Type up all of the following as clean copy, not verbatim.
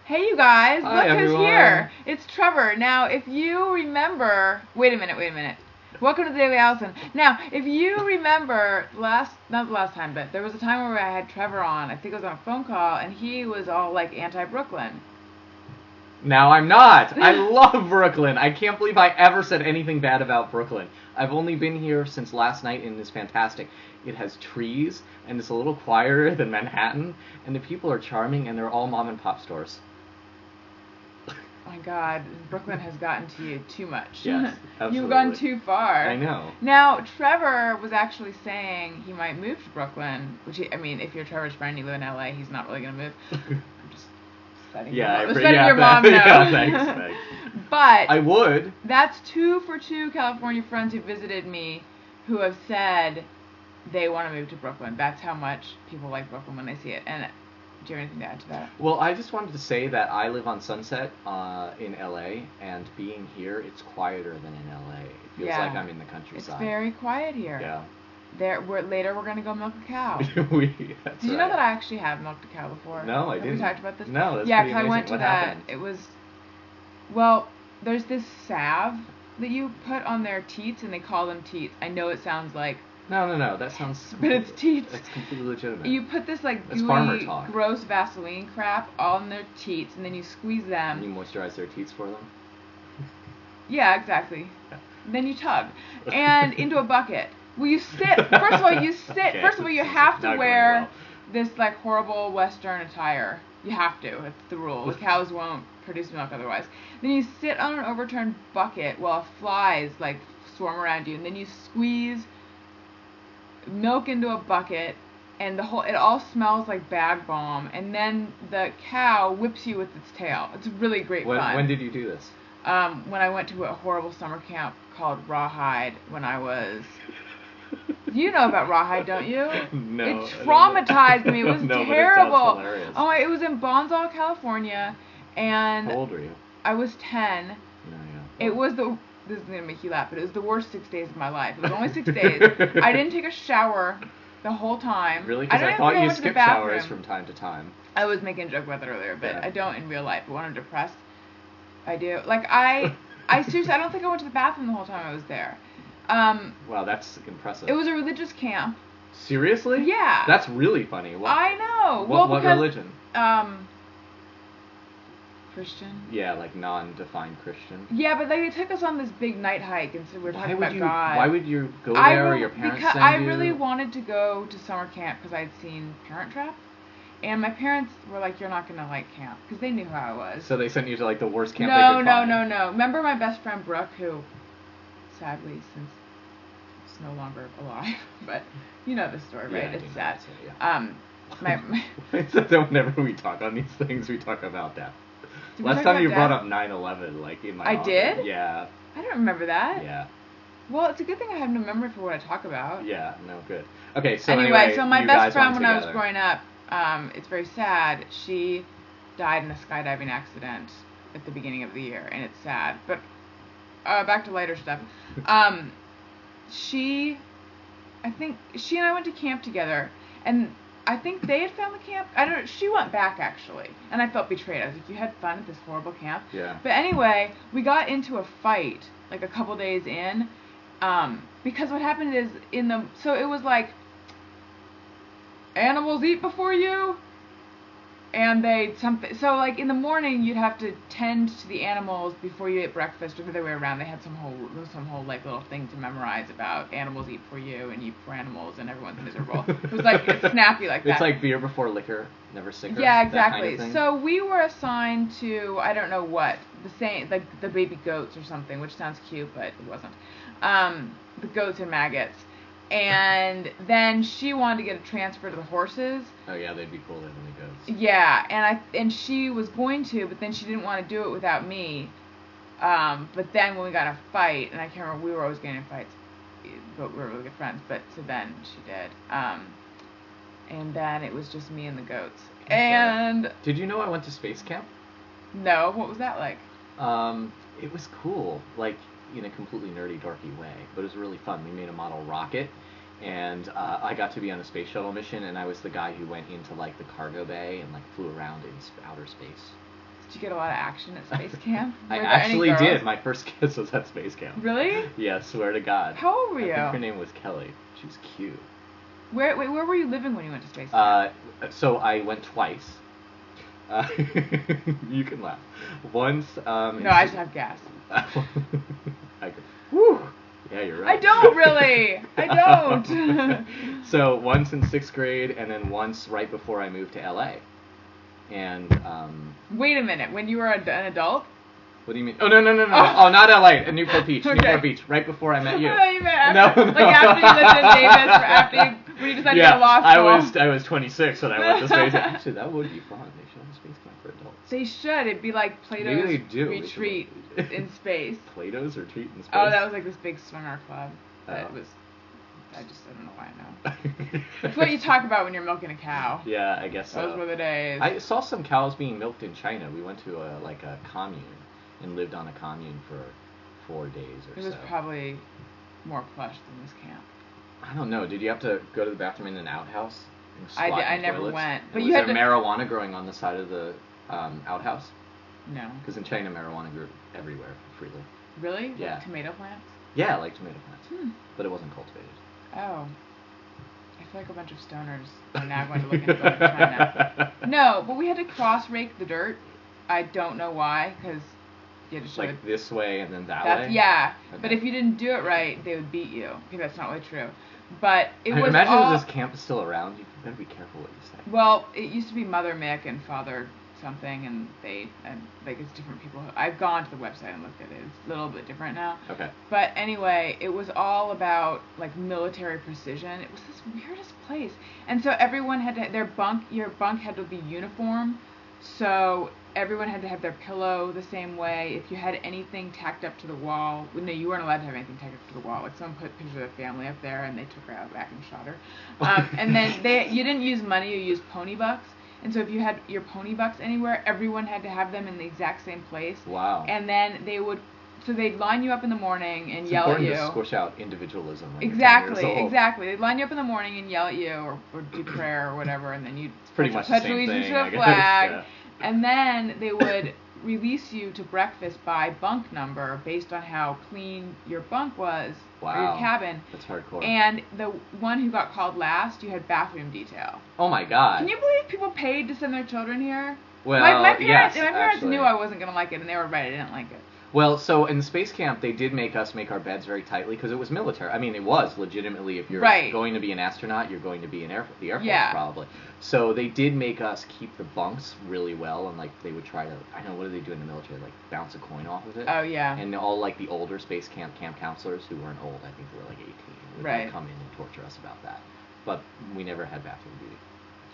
Hey, you guys, Hi, look who's everyone. here. It's Trevor. Now, if you remember... Wait a minute. Welcome to Daily Alison. Now, if you remember not the last time, but there was a time where I had Trevor on. I think it was on a phone call, and he was all like anti-Brooklyn. Now I'm not. I love Brooklyn. I can't believe I ever said anything bad about Brooklyn. I've only been here since last night, and it's fantastic. It has trees, and it's a little quieter than Manhattan, and the people are charming, and they're all mom and pop stores. Oh my God, Brooklyn has gotten to you too much. Yes, absolutely. You've gone too far. I know. Now, Trevor was actually saying he might move to Brooklyn, which, if you're Trevor's friend, you live in LA, he's not really going to move. I'm just letting your mom know. Yeah, thanks. But I would. That's 2 for 2 California friends who visited me who have said they want to move to Brooklyn. That's how much people like Brooklyn when they see it. And do you have anything to add to that? Well, I just wanted to say that I live on Sunset in LA, and being here, it's quieter than in LA. It feels like I'm in the countryside. It's very quiet here. Yeah. Later we're going to go milk a cow. Did you know that I actually have milked a cow before? No, I didn't. Have we talked about this? No, that's yeah, pretty amazing. I went to what that. Happened? It was, well, there's this salve that you put on their teats, and they call them teats. I know it sounds like... No, that sounds... But it's teats. That's completely legitimate. You put this, like, gooey, gross Vaseline crap all in their teats, and then you squeeze them. And you moisturize their teats for them? Yeah, exactly. Yeah. Then you tug. And into a bucket. Well, you sit... First of all, Okay, first of all, you have to wear this, like, horrible Western attire. You have to. It's the rule. The cows won't produce milk otherwise. Then you sit on an overturned bucket while flies, like, swarm around you, and then you squeeze milk into a bucket, and it all smells like bag balm, and then the cow whips you with its tail. It's really great fun. When did you do this? When I went to a horrible summer camp called Rawhide when I was... You know about Rawhide, don't you? No. It traumatized me. It was terrible. But it sounds hilarious. Oh, it was in Bonsall, California, and... How old were you? I was 10. Yeah. It was This is going to make you laugh, but it was the worst 6 days of my life. It was only 6 days. I didn't take a shower the whole time. Really? Because I thought you skipped showers from time to time. I was making a joke about that earlier, but I don't in real life. But when I'm depressed, I do. Like, I seriously, I don't think I went to the bathroom the whole time I was there. Wow, that's impressive. It was a religious camp. Seriously? Yeah. That's really funny. I know. What religion? Christian. Yeah, like non-defined Christian. Yeah, but they took us on this big night hike, and so we were talking about God. Why would you go there, or your parents because send I you? really wanted to go to summer camp because I'd seen Parent Trap, and my parents were like, "You're not gonna like camp," because they knew how I was. So they sent you to like the worst camp they could find. No. Remember my best friend Brooke, who, sadly, since is no longer alive, but you know the story, right? Yeah, it's sad. Whenever we talk on these things, we talk about death. Last time you brought up 9/11, like in my office. did? Yeah. I don't remember that. Yeah. Well, it's a good thing I have no memory for what I talk about. Yeah, no, good. Okay, so anyway, so my best friend when I was growing up, it's very sad. She died in a skydiving accident at the beginning of the year, and it's sad. But back to lighter stuff. I think she and I went to camp together, and I think they had found the camp. I don't know. She went back, actually. And I felt betrayed. I was like, you had fun at this horrible camp? Yeah. But anyway, we got into a fight, like a couple days in. Because what happened is, so it was like, animals eat before you? And so like in the morning, you'd have to tend to the animals before you ate breakfast, or the other way around. They had some whole like little thing to memorize about animals eat for you and you eat for animals, and everyone's miserable. It was like, it's snappy like that. It's like beer before liquor, never sicker. Yeah, exactly. That kind of so we were assigned to, I don't know what, like the baby goats or something, which sounds cute, but it wasn't. The goats and maggots. And then she wanted to get a transfer to the horses. Oh yeah, they'd be cooler than the goats. Yeah, and she was going to, but then she didn't want to do it without me. But then when we got in a fight, and I can't remember, we were always getting in fights, but we were really good friends. But so then she did. And then it was just me and the goats. And did you know I went to space camp? No, what was that like? It was cool. Like, in a completely nerdy, dorky way, but it was really fun. We made a model rocket, and I got to be on a space shuttle mission, and I was the guy who went into like the cargo bay and like flew around in outer space. Did you get a lot of action at space camp? I Were there any actually girls? did. My first kiss was at space camp. Really? Yeah, swear to God. How old were you? I think her name was Kelly. She was cute. Where were you living when you went to space camp? So I went twice. You can laugh. Once. No, I just have gas. Whew. Yeah, you're right. I don't really. I don't. So once in 6th grade, and then once right before I moved to LA. And Wait a minute. When you were an adult? What do you mean? Oh no! Oh, not LA. Newport Beach. Okay. Newport Beach. Right before I met you. I thought you meant after, No. like after you lived in Davis, or after when you decided to go to law school. I was 26 when I went to space camp. Actually, that would be fun. They should have a space camp for adults. They should. It'd be like Plato's Maybe they do. retreat in space. Plato's retreat in space. Oh, that was like this big swinger club. That Oh. was. I don't know why I know. It's what you talk about when you're milking a cow. Yeah, I guess so. Those were the days. I saw some cows being milked in China. We went to a commune and lived on a commune for 4 days or so. It was probably more plush than this camp. I don't know. Did you have to go to the bathroom in an outhouse? And squat I in never toilets? went. And But was you had there to. marijuana growing on the side of the outhouse? No. Because in China, marijuana grew everywhere freely. Really? Yeah. Like tomato plants? Yeah, like tomato plants. Hmm. But it wasn't cultivated. Oh. I feel like a bunch of stoners are now going to look into going to China. No, but we had to cross rake the dirt. I don't know why, because you had to show it. Like this way and then that way? Yeah, Okay. but if you didn't do it right, they would beat you. Okay, that's not really true. But it was imagine all... if this camp is still around. You better be careful what you say. Well, it used to be Mother Mick and Father something, and like it's different people. I've gone to the website and looked at it. It's a little bit different now. Okay. But anyway, it was all about like military precision. It was this weirdest place, and so everyone had to your bunk had to be uniform, so everyone had to have their pillow the same way. If you had anything tacked up to the wall, no, you weren't allowed to have anything tacked up to the wall. Like someone put pictures of their family up there, and they took her out back and shot her. And then you didn't use money; you used pony bucks. And so if you had your pony bucks anywhere, everyone had to have them in the exact same place. Wow. And then they'd line you up in the morning and It's yell at important you. to squish out individualism. When Exactly, you're 10 years old. exactly. They'd line you up in the morning and yell at you or do prayer or whatever, and then you'd Pretty much the pledge same allegiance thing, to I the guess, flag. yeah. And then they would release you to breakfast by bunk number based on how clean your bunk was or your Wow. cabin. That's hardcore. And the one who got called last, you had bathroom detail. Oh my God. Can you believe people paid to send their children here? Well, my parents, yes, my parents actually. knew I wasn't going to like it, and they were right. I didn't like it. Well, so in space camp, they did make us make our beds very tightly because it was military. I mean, it was legitimately, if you're Right. going to be an astronaut, you're going to be in the Air Force Yeah. probably. So they did make us keep the bunks really well, and like they would try to, I don't know, what do they do in the military? Like bounce a coin off of it? Oh, yeah. And all like the older space camp counselors who weren't old, I think they were like 18, would Right. like, come in and torture us about that. But we never had bathroom duty.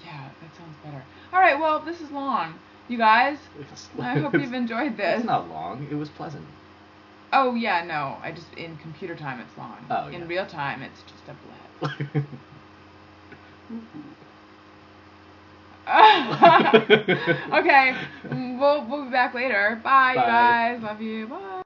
Yeah, that sounds better. All right, well, this is long. You guys, It's- I hope you've enjoyed this. It's not long. It was pleasant. Oh, yeah, no. In computer time, it's long. Oh, In yeah. real time, it's just a blip. Okay, we'll be back later. Bye, you Bye. guys. Love you. Bye.